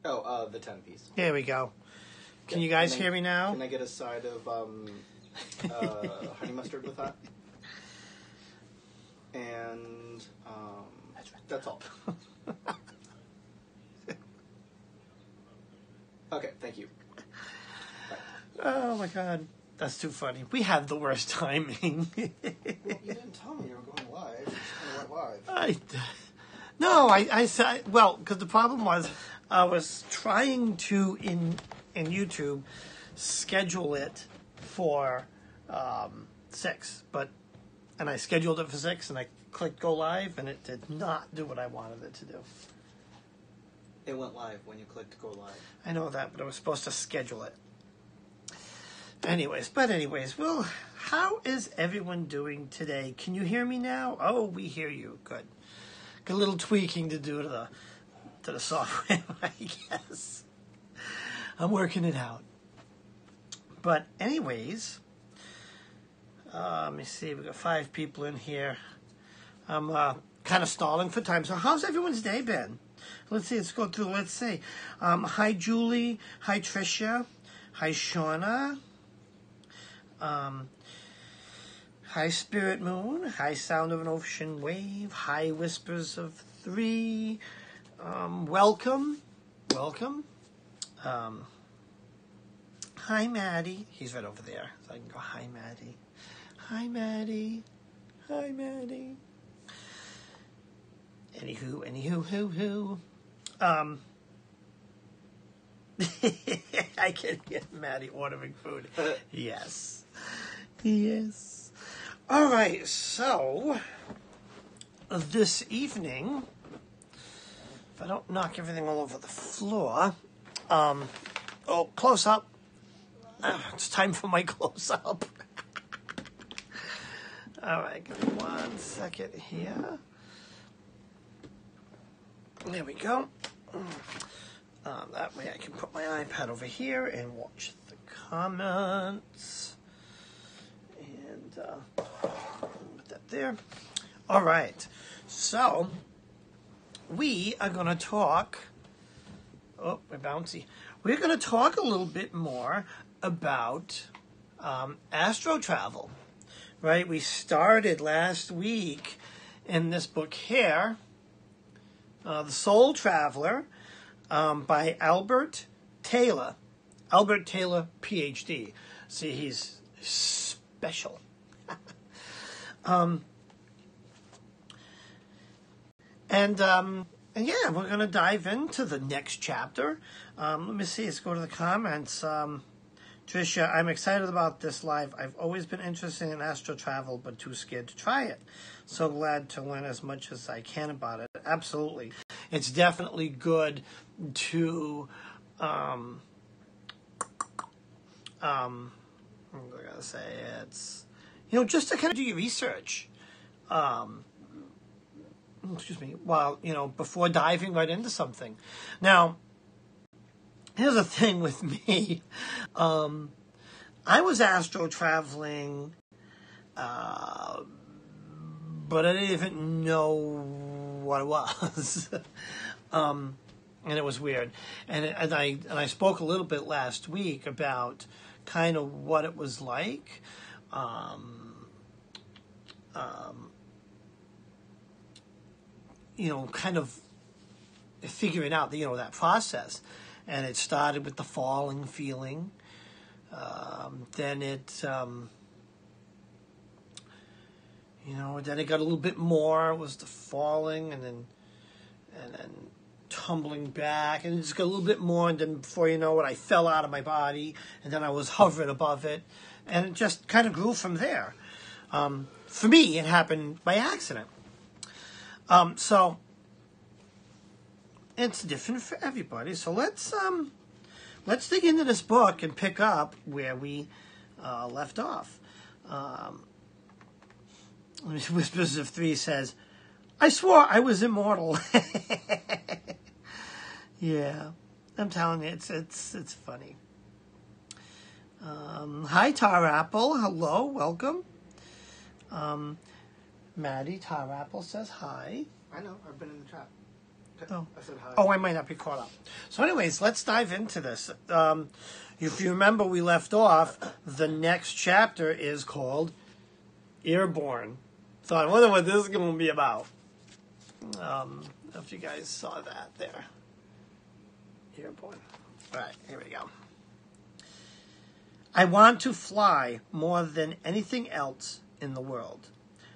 Oh, the 10-piece. There we go. Can you guys hear me now? Can I get a side of honey mustard with that? And that's all. Okay, thank you. Bye. Oh my God, that's too funny. We had the worst timing. Well, you didn't tell me you were going live. You just went live. I said, well, because the problem was I was trying to, in YouTube, schedule it for 6, and I scheduled it for 6, and I clicked go live, and it did not do what I wanted it to do. It went live when you clicked go live. I know that, but I was supposed to schedule it. Anyways, well, how is everyone doing today? Can you hear me now? Oh, we hear you. Good. Got a little tweaking to do to the software, I guess. I'm working it out. But anyways, let me see. We've got 5 people in here. I'm kind of stalling for time. So how's everyone's day been? Let's see. Let's go through. Let's see. Hi, Julie. Hi, Tricia. Hi, Shauna. Hi, Spirit Moon. Hi, Sound of an Ocean Wave. Hi, Whispers of 3. Welcome. Hi, Maddie. He's right over there, so I can go, hi, Maddie. Hi, Maddie. Hi, Maddie. Anywho. I can get Maddie ordering food. Yes. All right, so this evening, if I don't knock everything all over the floor, close up. It's time for my close up. All right, give me 1 second here. There we go. That way I can put my iPad over here and watch the comments. And put that there. All right. So we are going to talk. Oh, we're bouncy. We're going to talk a little bit more about Asto Travel. Right? We started last week in this book here, The Soul Traveler, by Albert Taylor. Albert Taylor, PhD. See, he's special. And yeah, we're going to dive into the next chapter. Let me see. Let's go to the comments. Tricia, I'm excited about this live. I've always been interested in Asto Travel, but too scared to try it. So glad to learn as much as I can about it. Absolutely. It's definitely good to, I gotta say, it's, just to kind of do your research. While, before diving right into something. Now, here's the thing with me. I was Asto traveling, but I didn't even know what it was. And it was weird. And I spoke a little bit last week about kind of what it was like. Kind of figuring out, that process. And it started with the falling feeling. Then it, then it got a little bit more. It was the falling and then tumbling back. And it just got a little bit more. And then before you know it, I fell out of my body. And then I was hovering above it. And it just kind of grew from there. For me, it happened by accident. So it's different for everybody. So let's dig into this book and pick up where we left off. Whispers of 3 says, I swore I was immortal. Yeah, I'm telling you, it's funny. Hi, Tar Apple. Hello, welcome. Maddie Tar Apple says hi. I know, I've been in the chat. Oh. I said hi. Oh, I might not be caught up. So anyways, let's dive into this. If you remember, we left off, the next chapter is called Airborne. So I wonder what this is going to be about. If you guys saw that there. Airborne. All right, here we go. I want to fly more than anything else in the world.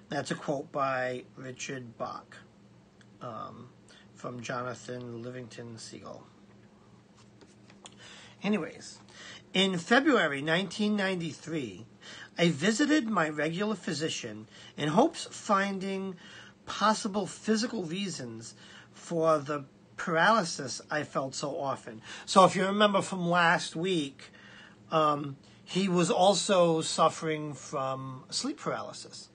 That's a quote by Richard Bach from Jonathan Livingston Seagull. Anyways, in February 1993, I visited my regular physician in hopes of finding possible physical reasons for the paralysis I felt so often. So if you remember from last week, he was also suffering from sleep paralysis.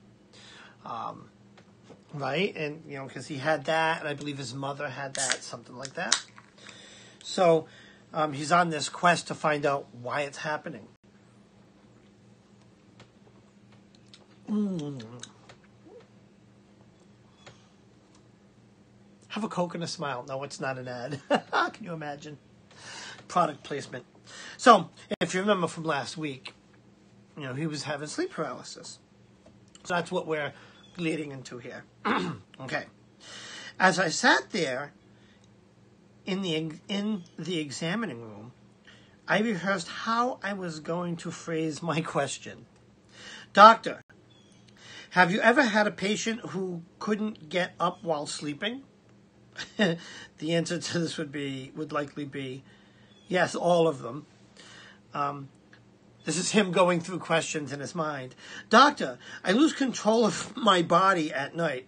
Right? And, you know, because he had that, and I believe his mother had that, something like that. So he's on this quest to find out why it's happening. Have a Coke and a smile. No, it's not an ad. Can you imagine? Product placement. So, if you remember from last week, you know, he was having sleep paralysis. So that's what we're leading into here. Okay. As I sat there in the examining room, I rehearsed how I was going to phrase my question. Doctor, have you ever had a patient who couldn't get up while sleeping? The answer to this would likely be yes, all of them. This is him going through questions in his mind. Doctor, I lose control of my body at night.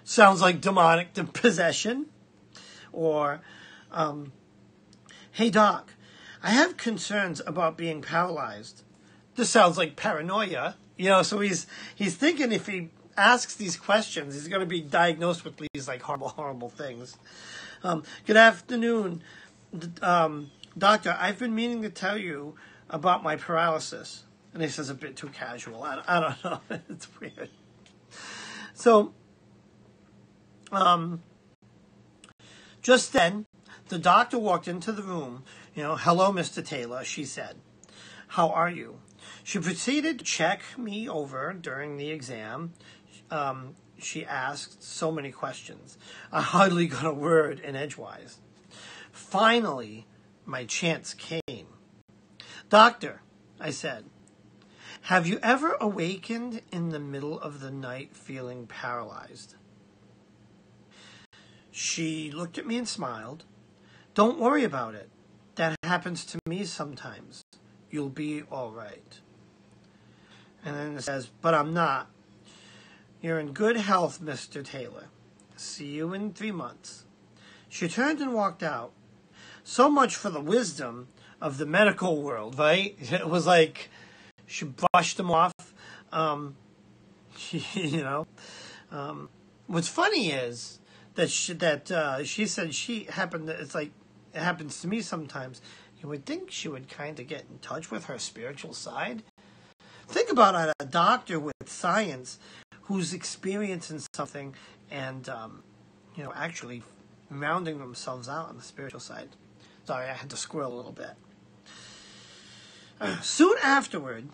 Sounds like demonic possession. Or, hey doc, I have concerns about being paralyzed. This sounds like paranoia. You know, so he's thinking if he asks these questions, he's going to be diagnosed with these like horrible things. Good afternoon, doctor. I've been meaning to tell you about my paralysis. And he says a bit too casual. I don't know. It's weird. So, just then, the doctor walked into the room. You know, hello, Mr. Taylor, she said. How are you? She proceeded to check me over during the exam. She asked so many questions. I hardly got a word in edgewise. Finally, my chance came. Doctor, I said, have you ever awakened in the middle of the night feeling paralyzed? She looked at me and smiled. Don't worry about it. That happens to me sometimes. You'll be all right. And then it says, but I'm not. You're in good health, Mr. Taylor. See you in 3 months. She turned and walked out. So much for the wisdom of the medical world, right? It was like she brushed him off. You know. What's funny is that she said she happened. It's like it happens to me sometimes. You would think she would kind of get in touch with her spiritual side. Think about a doctor with science who's experiencing something and, you know, actually rounding themselves out on the spiritual side. Sorry, I had to squirrel a little bit. Soon afterward,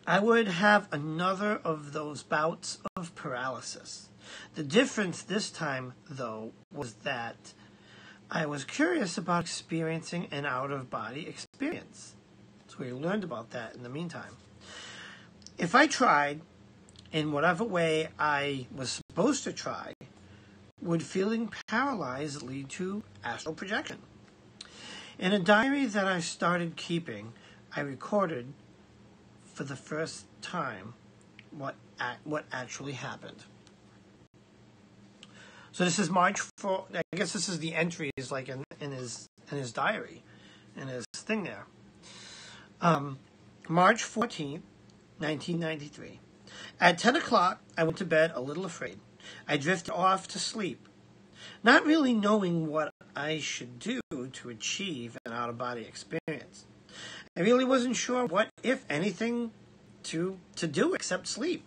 I would have another of those bouts of paralysis. The difference this time, though, was that I was curious about experiencing an out-of-body experience. So we learned about that in the meantime. If I tried, in whatever way I was supposed to try, would feeling paralyzed lead to astral projection? In a diary that I started keeping, I recorded for the first time what actually happened. So this is March 4. I guess this is the entries like in his diary, in his thing there. March 14th, 1993. At 10 o'clock, I went to bed a little afraid. I drifted off to sleep, not really knowing what I should do to achieve an out-of-body experience. I really wasn't sure what, if anything, to do except sleep.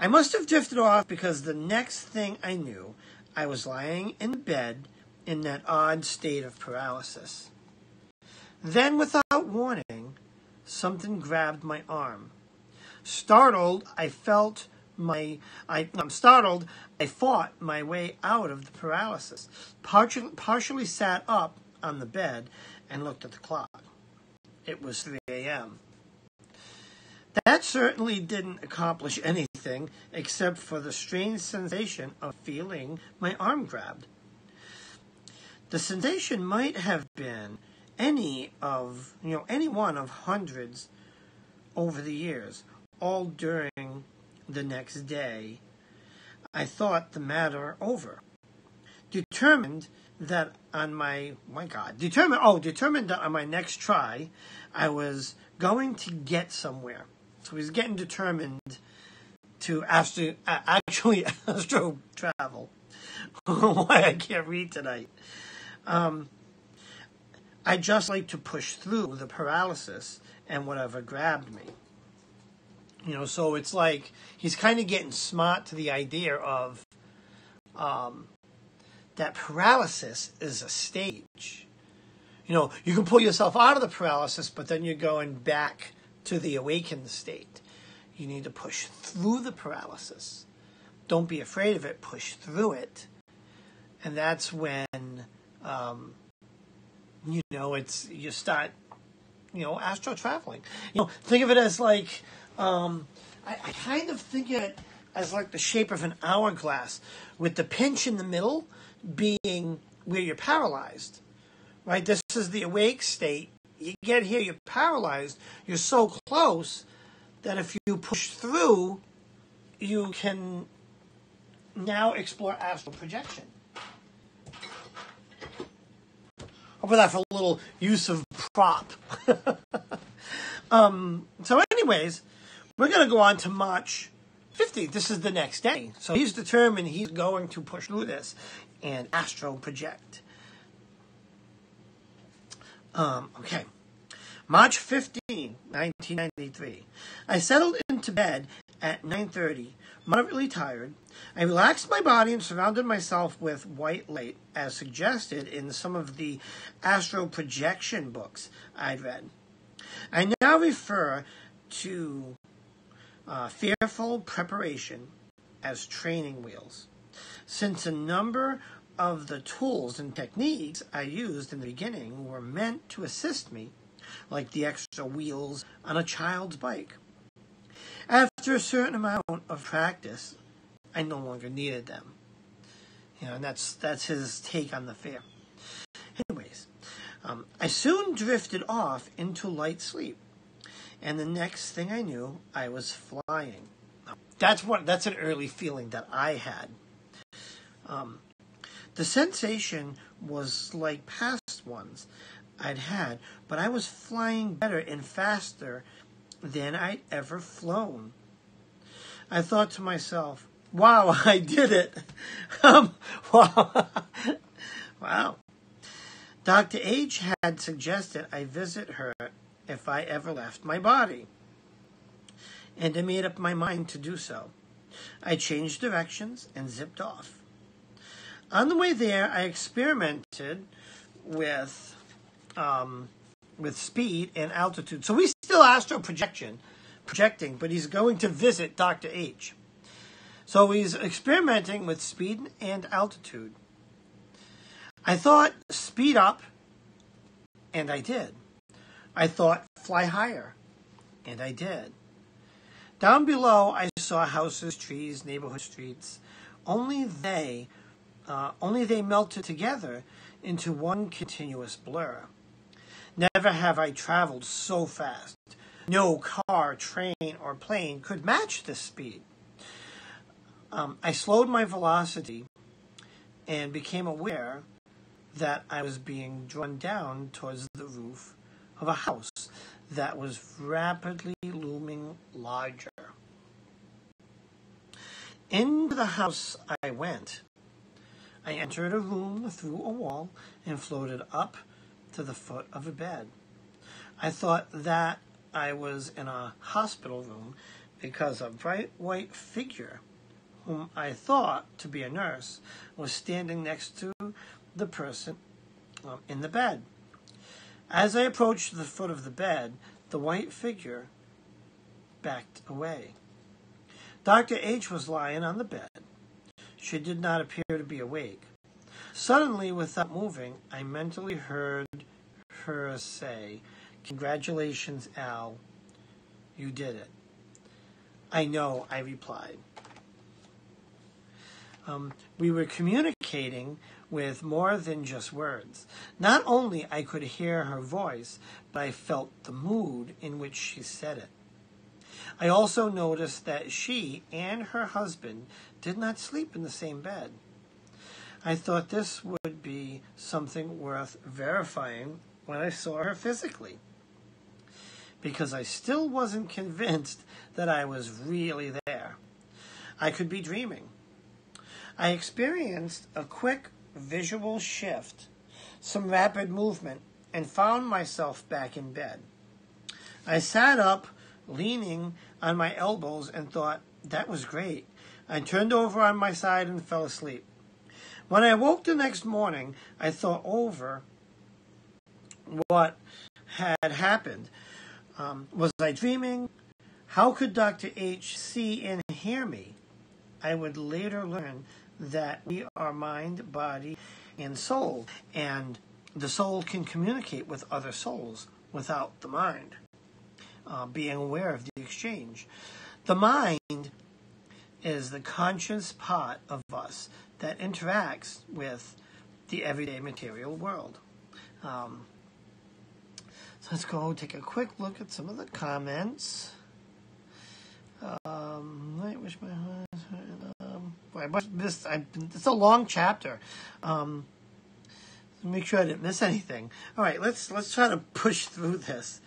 I must have drifted off because the next thing I knew, I was lying in bed in that odd state of paralysis. Then, without warning, something grabbed my arm. Startled, I fought my way out of the paralysis. Partially sat up on the bed and looked at the clock. It was 3 a.m. That certainly didn't accomplish anything except for the strange sensation of feeling my arm grabbed. The sensation might have been any one of hundreds over the years, all during the next day. I thought the matter over. Determined that on my next try, I was going to get somewhere. So he's getting determined to Asto Travel. Why I can't read tonight. I just like to push through the paralysis and whatever grabbed me. So it's like he's kind of getting smart to the idea of that paralysis is a stage. You can pull yourself out of the paralysis, but then you're going back to the awakened state. You need to push through the paralysis. Don't be afraid of it. Push through it. And that's when, you start, astro traveling. Think of it as like, I kind of think of it as like the shape of an hourglass, with the pinch in the middle being where you're paralyzed, right? This is the awake state. You get here, you're paralyzed. You're so close that if you push through, you can now explore astral projection. Over that for a little use of prop. So anyways, we're going to go on to March 15th. This is the next day. So he's determined he's going to push through this and astral project. Okay. March 15, 1993. I settled into bed at 9:30, moderately tired. I relaxed my body and surrounded myself with white light, as suggested in some of the astral projection books I'd read. I now refer to fearful preparation as training wheels, since a number of the tools and techniques I used in the beginning were meant to assist me, like the extra wheels on a child's bike. After a certain amount of practice, I no longer needed them. And that's his take on the fear. Anyways, I soon drifted off into light sleep, and the next thing I knew, I was flying. That's an early feeling that I had. The sensation was like past ones I'd had, but I was flying better and faster than I'd ever flown. I thought to myself, wow, I did it. Wow. Dr. H had suggested I visit her if I ever left my body, and I made up my mind to do so. I changed directions and zipped off. On the way there, I experimented with speed and altitude. So he's still astral projecting, but he's going to visit Dr. H. So he's experimenting with speed and altitude. I thought speed up, and I did. I thought fly higher, and I did. Down below, I saw houses, trees, neighborhood streets. Only they melted together into one continuous blur. Never have I traveled so fast. No car, train, or plane could match this speed. I slowed my velocity and became aware that I was being drawn down towards the roof of a house that was rapidly looming larger. Into the house I went. I entered a room through a wall and floated up to the foot of a bed. I thought that I was in a hospital room because a bright white figure whom I thought to be a nurse, was standing next to the person in the bed. As I approached the foot of the bed, the white figure backed away. Dr. H was lying on the bed. She did not appear to be awake. Suddenly, without moving, I mentally heard her say, "Congratulations, Al. You did it." "I know," I replied. We were communicating with more than just words. Not only I could hear her voice, but I felt the mood in which she said it. I also noticed that she and her husband did not sleep in the same bed. I thought this would be something worth verifying when I saw her physically, because I still wasn't convinced that I was really there. I could be dreaming. I experienced a quick visual shift, some rapid movement, and found myself back in bed. I sat up, leaning on my elbows, and thought, that was great. I turned over on my side and fell asleep. When I woke the next morning, I thought over what had happened. Was I dreaming? How could Dr. H see and hear me? I would later learn that we are mind, body, and soul, and the soul can communicate with other souls without the mind being aware of the exchange. The mind is the conscious part of us that interacts with the everyday material world. So let's go take a quick look at some of the comments. I wish my it's a long chapter. Make sure I didn't miss anything. All right, let's try to push through this.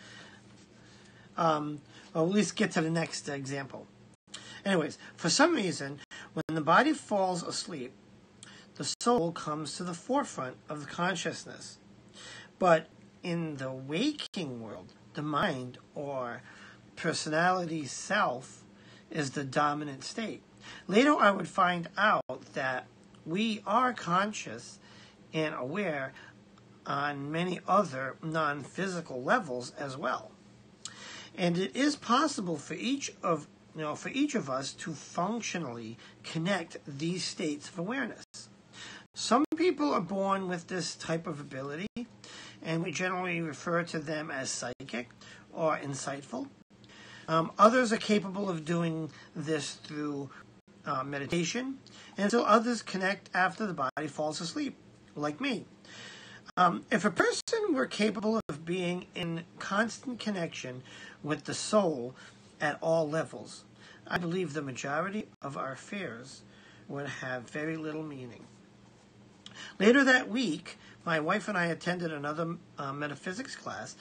Or at least get to the next example. Anyways, for some reason, when the body falls asleep, the soul comes to the forefront of the consciousness. But in the waking world, the mind or personality self is the dominant state. Later, I would find out that we are conscious and aware on many other non-physical levels as well. And it is possible for each of us to functionally connect these states of awareness. Some people are born with this type of ability, and we generally refer to them as psychic or insightful. Others are capable of doing this through meditation, and so others connect after the body falls asleep, like me. If a person were capable of being in constant connection with the soul at all levels, I believe the majority of our fears would have very little meaning. Later that week, my wife and I attended another metaphysics class,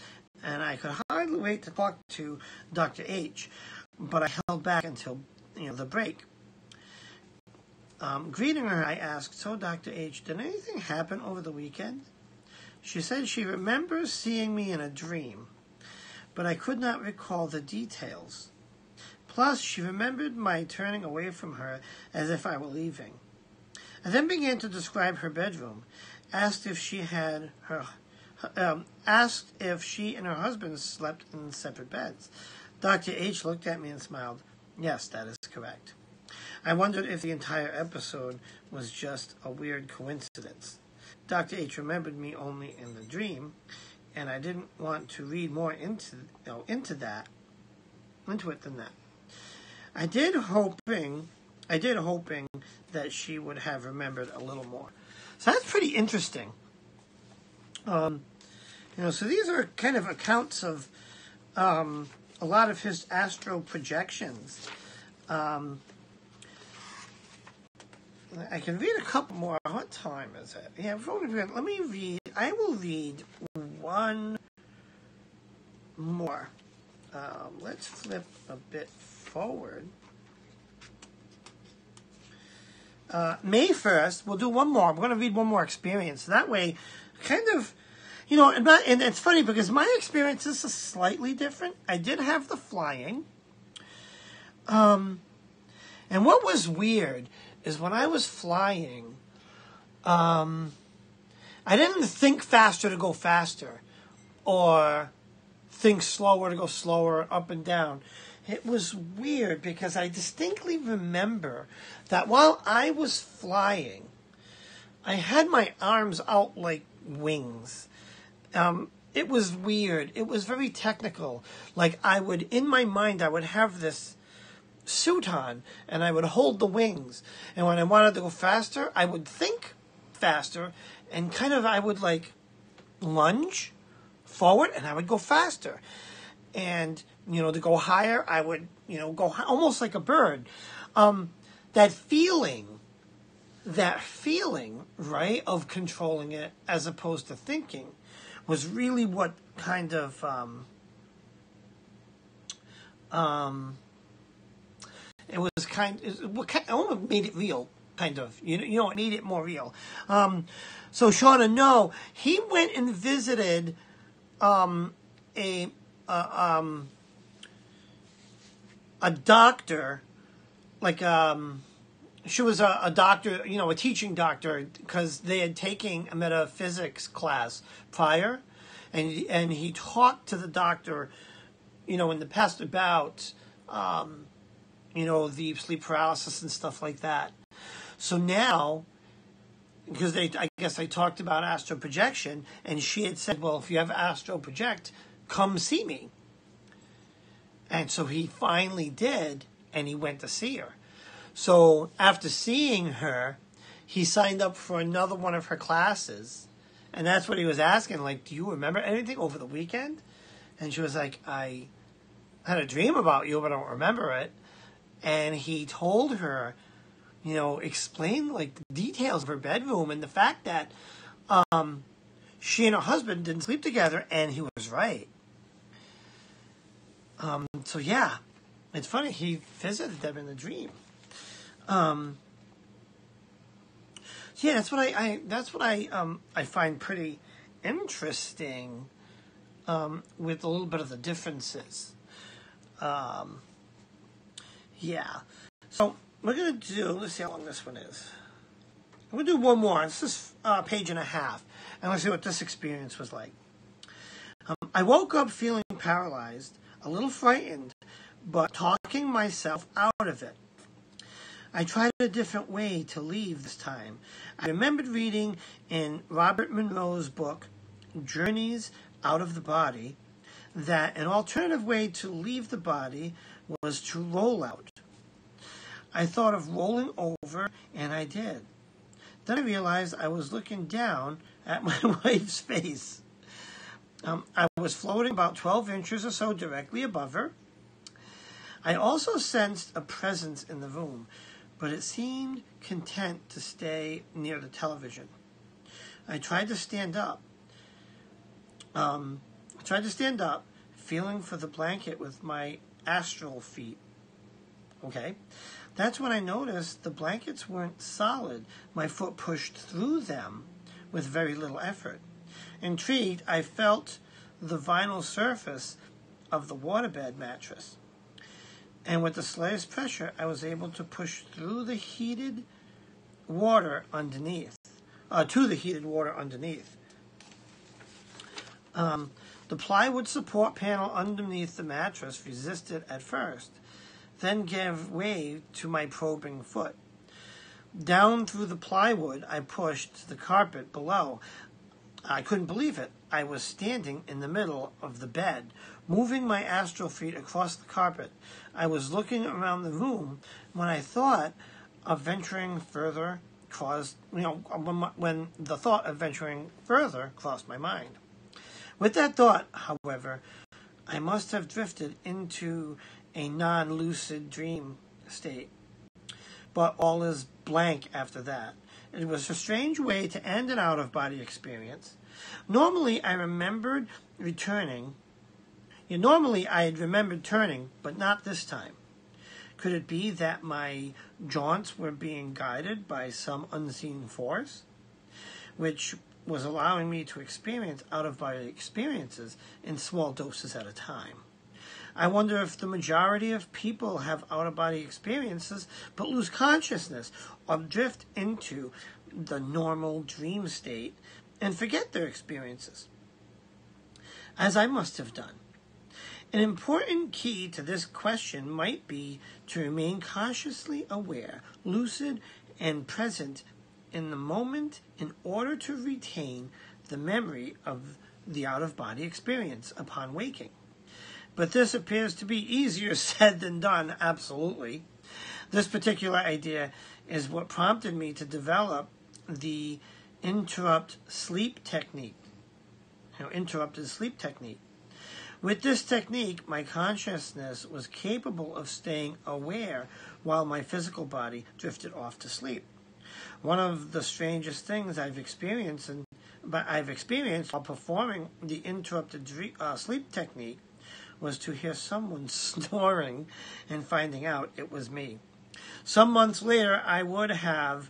and I could hardly wait to talk to Dr. H, but I held back until the break. Greeting her, I asked, "So, Dr. H, did anything happen over the weekend?" She said she remembers seeing me in a dream, but I could not recall the details. Plus, she remembered my turning away from her as if I were leaving. I then began to describe her bedroom, asked if she and her husband slept in separate beds. Dr. H looked at me and smiled. "Yes, that is correct." I wondered if the entire episode was just a weird coincidence. Dr. H remembered me only in the dream, and I didn't want to read more into it than that. I did hoping that she would have remembered a little more. So that's pretty interesting. So these are kind of accounts of a lot of his astral projections. I can read a couple more. What time is it? Yeah, let me read. I will read one more. Let's flip a bit forward. May 1st, we'll do one more. I'm going to read one more experience. That way, kind of, and it's funny because my experience is slightly different. I did have the flying. And what was weird is when I was flying, I didn't think faster to go faster or think slower to go slower, up and down. It was weird because I distinctly remember that while I was flying, I had my arms out like wings. It was weird. It was very technical. Like in my mind, I would have this suit on and I would hold the wings. And when I wanted to go faster, I would think faster and I would like lunge forward and I would go faster. And, to go higher, I would, go almost like a bird. That feeling, right, of controlling it as opposed to thinking was really what kind of, it almost made it real, kind of. It made it more real. So Shauna, he went and visited a doctor, like she was a doctor, a teaching doctor, because they had taken a metaphysics class prior, and he talked to the doctor, in the past about the sleep paralysis and stuff like that. So now, because I guess I talked about astral projection, and she had said, well, if you have astral project, come see me. And so he finally did, and he went to see her. So after seeing her, he signed up for another one of her classes. And that's what he was asking, like, do you remember anything over the weekend? And she was like, I had a dream about you, but I don't remember it. And he told her, explain like the details of her bedroom and the fact that she and her husband didn't sleep together, and he was right. So yeah, it's funny, he visited them in the dream. So yeah, that's what I find pretty interesting with a little bit of the differences. Yeah. So we're going to do, let's see how long this one is. I'm going to do one more. This is a page and a half. And let's see what this experience was like. I woke up feeling paralyzed, a little frightened, but talking myself out of it. I tried a different way to leave this time. I remembered reading in Robert Monroe's book, Journeys Out of the Body, that an alternative way to leave the body was to roll out. I thought of rolling over, and I did. Then I realized I was looking down at my wife's face. I was floating about 12 inches or so directly above her. I also sensed a presence in the room, but it seemed content to stay near the television. I tried to stand up. Feeling for the blanket with my astral feet. Okay? That's when I noticed the blankets weren't solid. My foot pushed through them with very little effort. Intrigued, I felt the vinyl surface of the waterbed mattress. And with the slightest pressure, I was able to push through the heated water underneath. To the heated water underneath. The plywood support panel underneath the mattress resisted at first, then gave way to my probing foot. Down through the plywood, I pushed the carpet below. I couldn't believe it. I was standing in the middle of the bed, moving my astral feet across the carpet. I was looking around the room when I thought of venturing further when the thought of venturing further crossed my mind. With that thought, however, I must have drifted into a non-lucid dream state. But all is blank after that. It was a strange way to end an out-of-body experience. Normally, I had remembered turning, but not this time. Could it be that my jaunts were being guided by some unseen force, which was allowing me to experience out-of-body experiences in small doses at a time? I wonder if the majority of people have out-of-body experiences but lose consciousness or drift into the normal dream state and forget their experiences, as I must have done. An important key to this question might be to remain consciously aware, lucid, and present in the moment in order to retain the memory of the out-of-body experience upon waking. But this appears to be easier said than done, absolutely. This particular idea is what prompted me to develop the interrupted sleep technique. With this technique, my consciousness was capable of staying aware while my physical body drifted off to sleep. One of the strangest things I've experienced while performing the interrupted sleep technique was to hear someone snoring and finding out it was me. Some months later, I would have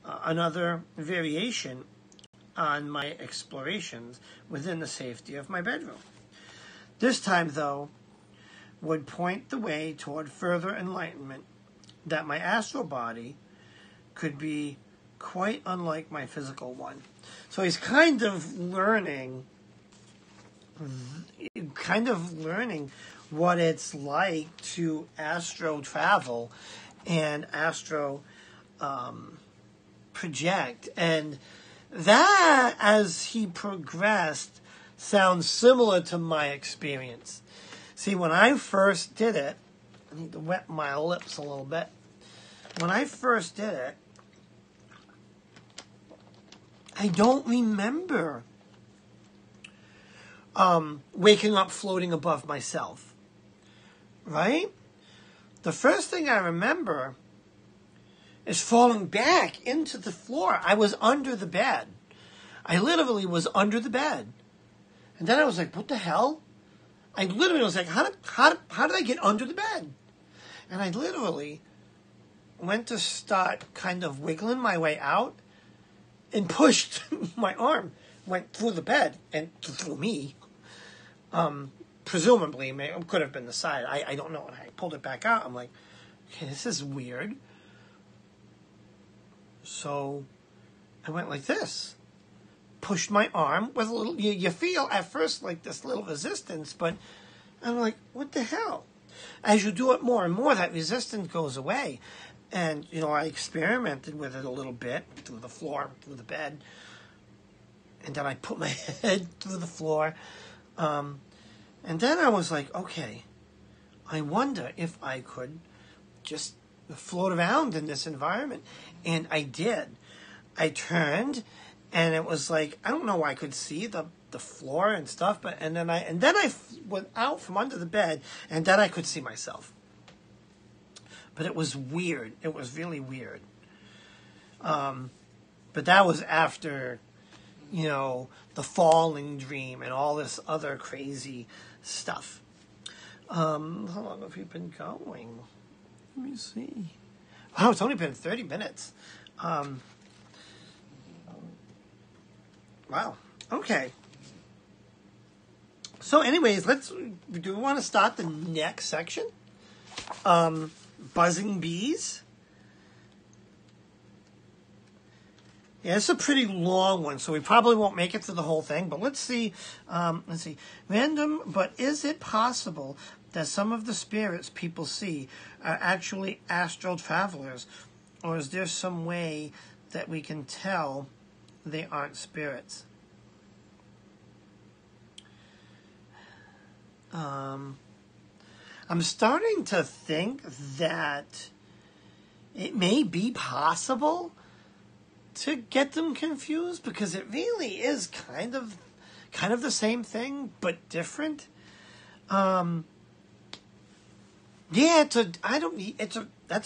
another variation on my explorations within the safety of my bedroom. This time, though, would point the way toward further enlightenment that my astral body could be quite unlike my physical one. So he's kind of learning what it's like to astro travel and astro project. And that, as he progressed, sounds similar to my experience. See, when I first did it, I need to wet my lips a little bit. When I first did it, I don't remember waking up floating above myself, right? The first thing I remember is falling back into the floor. I was under the bed. I literally was under the bed. And then I was like, what the hell? I literally was like, how did I get under the bed? And I literally went to start kind of wiggling my way out and pushed my arm, went through the bed and through me. Presumably, it could have been the side. I don't know. And I pulled it back out. I'm like, okay, this is weird. So I went like this. Pushed my arm with a little, you feel at first like this little resistance, but I'm like, what the hell? As you do it more and more, that resistance goes away. And, I experimented with it a little bit, through the floor, through the bed. And then I put my head through the floor. And then I was like, okay, I wonder if I could just float around in this environment. And I did. I turned, and it was like, I don't know, I could see the floor and stuff, but and then I went out from under the bed, and then I could see myself. But it was weird. It was really weird. But that was after, the falling dream and all this other crazy stuff. How long have you been going? Let me see. Wow, it's only been 30 minutes. Wow. Okay. So anyways, do we want to start the next section? Buzzing bees. Yeah, it's a pretty long one, so we probably won't make it through the whole thing, but let's see. Random, but is it possible that some of the spirits people see are actually astral travelers, or is there some way that we can tell they aren't spirits? I'm starting to think that it may be possible to get them confused, because it really is kind of the same thing but different. That's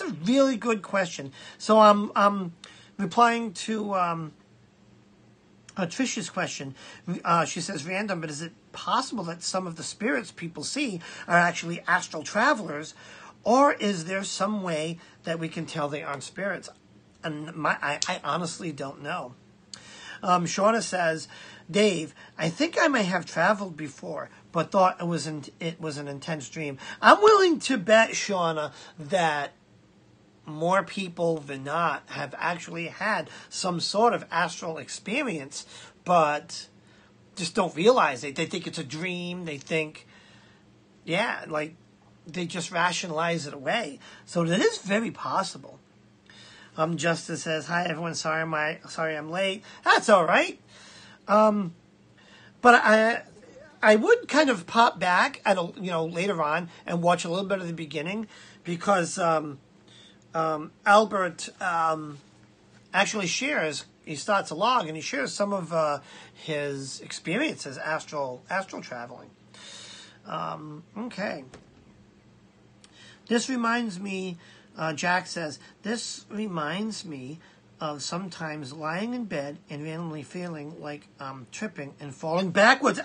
a really good question. So I'm replying to Trisha's question. She says, random, but is it possible that some of the spirits people see are actually astral travelers, or is there some way that we can tell they aren't spirits? And I honestly don't know. Shauna says, Dave, I think I may have traveled before, but thought it was an intense dream. I'm willing to bet, Shauna, that more people than not have actually had some sort of astral experience, but just don't realize it. They think it's a dream. They think, yeah, like they just rationalize it away. So that is very possible. Justice says, "Hi everyone. Sorry I'm late. That's all right. But I would kind of pop back at later on and watch a little bit of the beginning because Albert actually shares. He starts a log and he shares some of his experiences astral traveling. Okay. This reminds me. Jack says, this reminds me of sometimes lying in bed and randomly feeling like I'm tripping and falling backwards.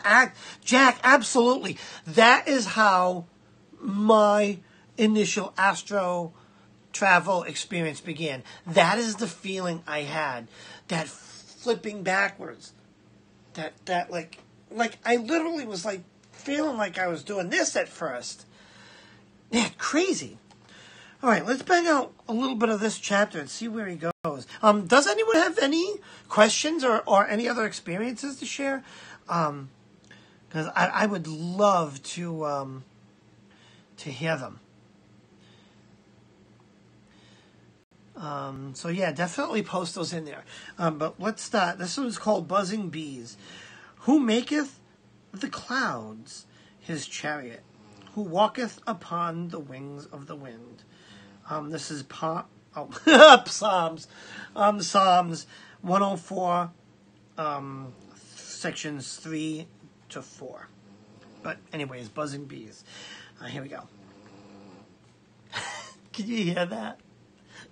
Jack, absolutely. That is how my initial astro travel experience began. That is the feeling I had. That flipping backwards. That like I literally was like feeling like I was doing this at first. Yeah, crazy. All right, let's bang out a little bit of this chapter and see where he goes. Does anyone have any questions or any other experiences to share? Because I would love to hear them. So yeah, definitely post those in there. But let's start. This one's called Buzzing Bees. Who maketh the clouds his chariot? Who walketh upon the wings of the wind? This is Psalms. Psalms 104, sections 3 to 4. But anyways, buzzing bees. Here we go. Can you hear that?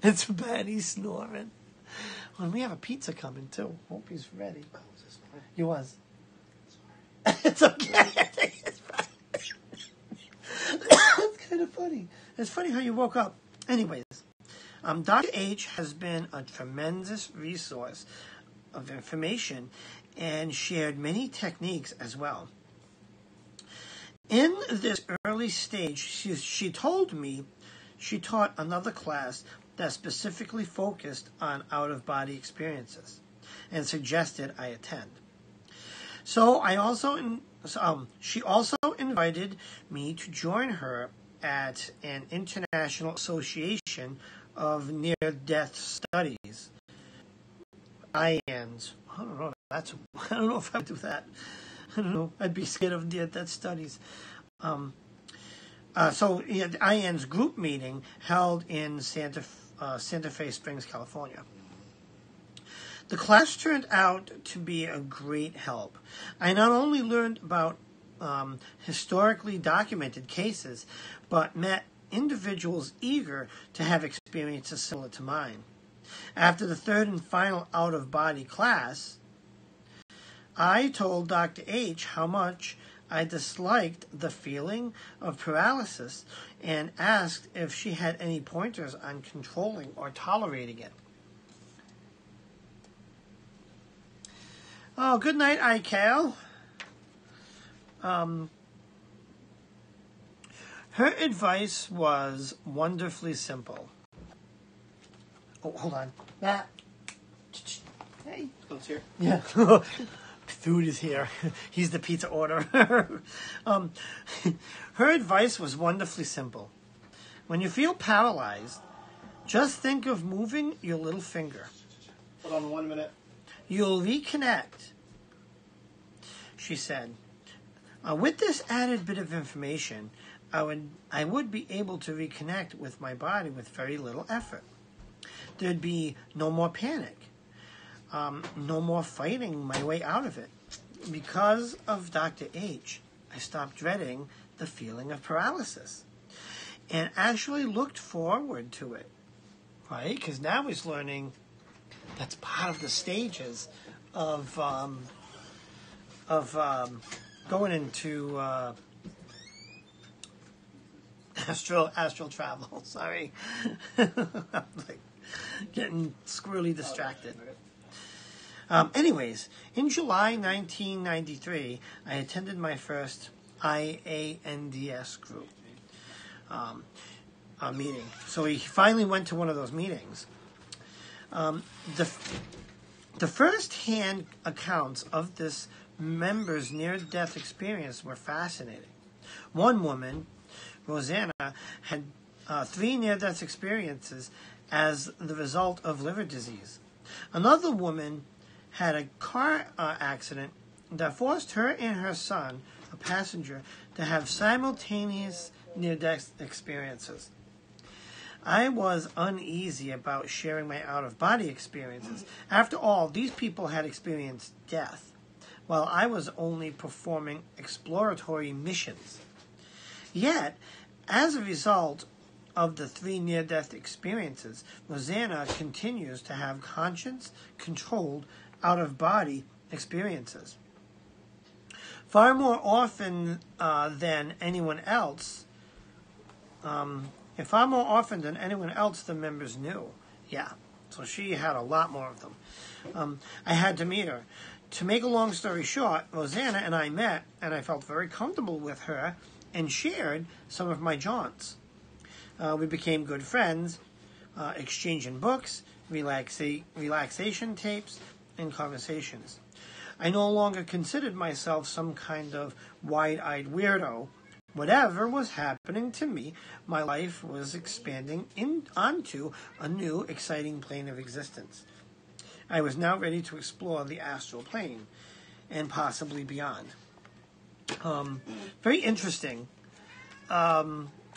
It's Betty snoring. Well, we have a pizza coming too. Hope he's ready. Oh, was this snoring? He was. Sorry. It's okay. It's kind of funny. It's funny how you woke up. Anyways, Dr. H has been a tremendous resource of information and shared many techniques as well. In this early stage, she told me she taught another class that specifically focused on out-of-body experiences and suggested I attend. So she also invited me to join her at an international association of near-death studies. IANS. I don't know. I don't know if I would do that. I don't know. I'd be scared of near-death studies. So IANS group meeting held in Santa Fe Springs, California. The class turned out to be a great help. I not only learned about historically documented cases, but met individuals eager to have experiences similar to mine. After the third and final out-of-body class, I told Dr. H how much I disliked the feeling of paralysis and asked if she had any pointers on controlling or tolerating it. Oh, good night, ICAL. Her advice was wonderfully simple. Oh, hold on. Matt. Hey. Who's here? Yeah. Food is here. He's the pizza orderer. Her advice was wonderfully simple. When you feel paralyzed, just think of moving your little finger. Hold on 1 minute. You'll reconnect, she said. With this added bit of information, I would be able to reconnect with my body with very little effort. There'd be no more panic, no more fighting my way out of it. Because of Dr. H, I stopped dreading the feeling of paralysis and actually looked forward to it, right? Because now he's learning that's part of the stages of going into astral travel. Sorry, I'm like getting squirrely distracted. Anyways, in July 1993, I attended my first IANDS group meeting. So he finally went to one of those meetings. The first-hand accounts of this member's near-death experience were fascinating. One woman, Rosanna, had 3 near-death experiences as the result of liver disease. Another woman had a car accident that forced her and her son, a passenger, to have simultaneous near-death experiences. I was uneasy about sharing my out-of-body experiences. After all, these people had experienced death, while I was only performing exploratory missions. Yet, as a result of the 3 near-death experiences, Rosanna continues to have conscience-controlled out-of-body experiences. Far more often than anyone else, the members knew. Yeah, so she had a lot more of them. I had to meet her. To make a long story short, Rosanna and I met, and I felt very comfortable with her and shared some of my jaunts. We became good friends, exchanging books, relaxation tapes, and conversations. I no longer considered myself some kind of wide-eyed weirdo. Whatever was happening to me, my life was expanding onto a new, exciting plane of existence. I was now ready to explore the astral plane and possibly beyond. Very interesting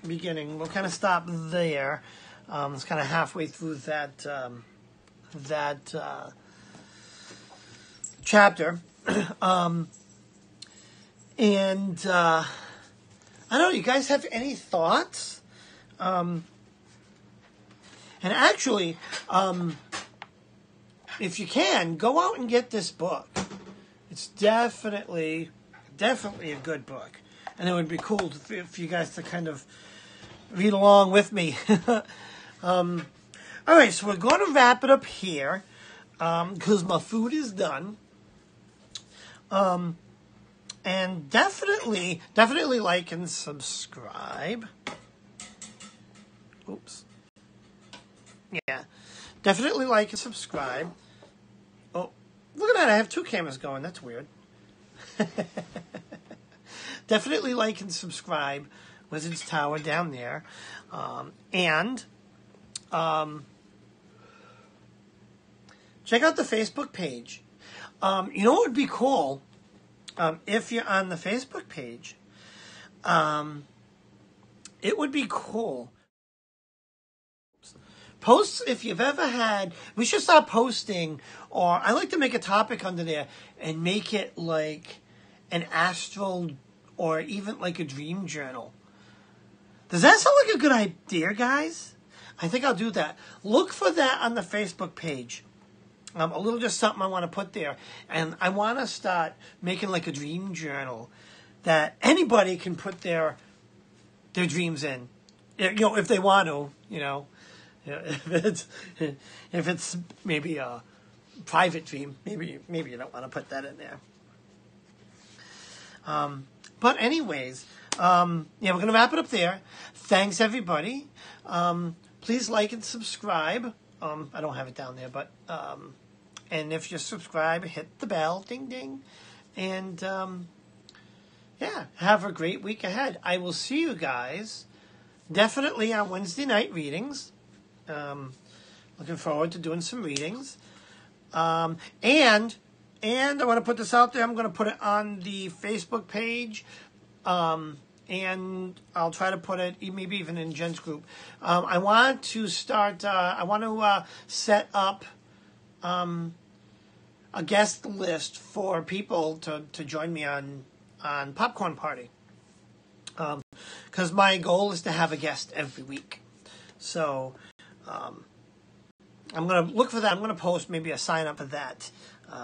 beginning. We'll kind of stop there. It's kind of halfway through that chapter. I don't know, you guys have any thoughts? And actually, if you can, go out and get this book. It's definitely a good book. And it would be cool for you guys to kind of read along with me. All right, so we're going to wrap it up here because my food is done. And definitely like and subscribe. Oops. Yeah. Definitely like and subscribe. Oh, look at that. I have 2 cameras going. That's weird. Definitely like and subscribe. Wizard's Tower down there. Check out the Facebook page. You know what would be cool? If you're on the Facebook page, it would be cool. Posts if you've ever had. We should start posting, or I like to make a topic under there and make it like an astral or even like a dream journal. Does that sound like a good idea, guys? I think I'll do that. Look for that on the Facebook page. A little just something I want to put there. And I want to start making like a dream journal that anybody can put their dreams in. You know, if they want to, you know. If it's maybe a private dream, maybe you don't want to put that in there. But anyways, we're going to wrap it up there. Thanks, everybody. Please like and subscribe. I don't have it down there, but... and if you subscribe, hit the bell, ding, ding. And, have a great week ahead. I will see you guys definitely on Wednesday night readings. Looking forward to doing some readings. And I want to put this out there. I'm going to put it on the Facebook page. And I'll try to put it maybe even in Jen's group. I want to start, set up a guest list for people to join me on Popcorn Party. Because my goal is to have a guest every week. So I'm going to look for that. I'm going to post maybe a sign up for that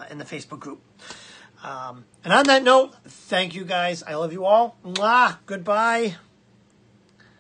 in the Facebook group. And on that note, thank you guys. I love you all. Mwah. Goodbye.